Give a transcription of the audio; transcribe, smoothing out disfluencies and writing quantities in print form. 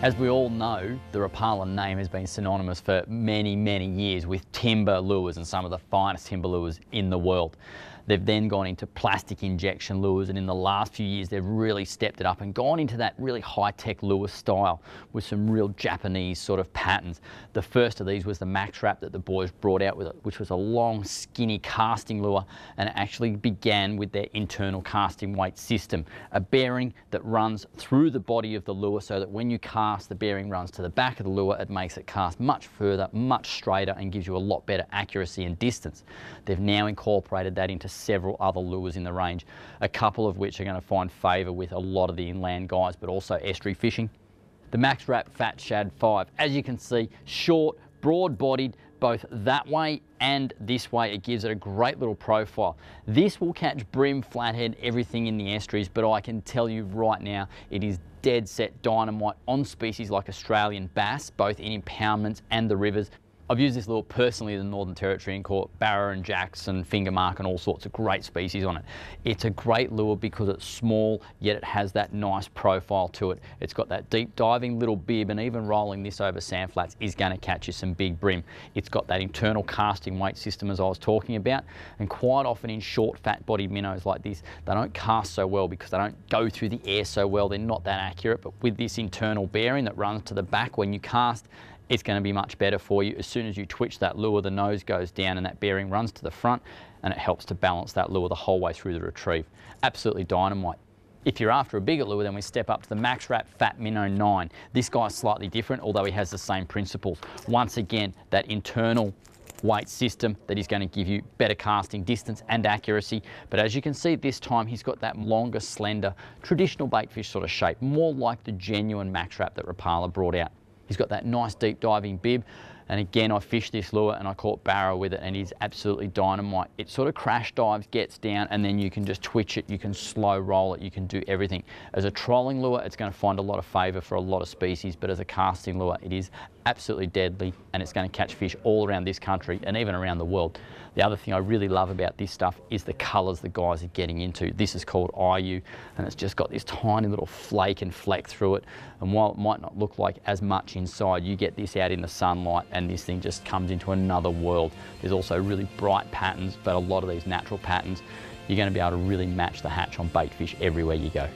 As we all know, the Rapala name has been synonymous for many, many years with timber lures and some of the finest timber lures in the world. They've then gone into plastic injection lures, and in the last few years they've really stepped it up and gone into that really high-tech lure style with some real Japanese sort of patterns. The first of these was the MaxRap that the boys brought out with it, which was a long, skinny casting lure, and it actually began with their internal casting weight system, a bearing that runs through the body of the lure so that when you cast, the bearing runs to the back of the lure. It makes it cast much further, much straighter, and gives you a lot better accuracy and distance. They've now incorporated that into several other lures in the range, a couple of which are going to find favour with a lot of the inland guys, but also estuary fishing. The MaxRap Fat Shad 5, as you can see, short, broad-bodied, both that way and this way. It gives it a great little profile. This will catch brim, flathead, everything in the estuaries, but I can tell you right now, it is dead set dynamite on species like Australian bass, both in impoundments and the rivers. I've used this lure personally in the Northern Territory and caught barra and jacks and finger mark and all sorts of great species on it. It's a great lure because it's small, yet it has that nice profile to it. It's got that deep diving little bib, and even rolling this over sand flats is going to catch you some big brim. It's got that internal casting weight system as I was talking about, and quite often in short fat bodied minnows like this, they don't cast so well because they don't go through the air so well. They're not that accurate, but with this internal bearing that runs to the back when you cast, it's going to be much better for you. As soon as you twitch that lure, the nose goes down and that bearing runs to the front, and it helps to balance that lure the whole way through the retrieve. Absolutely dynamite. If you're after a bigger lure, then we step up to the MaxRap Fat Minnow 9. This guy's slightly different, although he has the same principles. Once again, that internal weight system that is going to give you better casting distance and accuracy. But as you can see, this time he's got that longer, slender, traditional baitfish sort of shape, more like the genuine MaxRap that Rapala brought out. He's got that nice deep diving bib, and again I fished this lure and I caught barra with it, and he's absolutely dynamite. It sort of crash dives, gets down, and then you can just twitch it, you can slow roll it, you can do everything. As a trolling lure, it's going to find a lot of favour for a lot of species, but as a casting lure, it is absolutely deadly, and it's going to catch fish all around this country and even around the world. The other thing I really love about this stuff is the colours the guys are getting into. This is called IU, and it's just got this tiny little flake and fleck through it, and while it might not look like as much inside, you get this out in the sunlight and this thing just comes into another world. There's also really bright patterns, but a lot of these natural patterns, you're going to be able to really match the hatch on bait fish everywhere you go.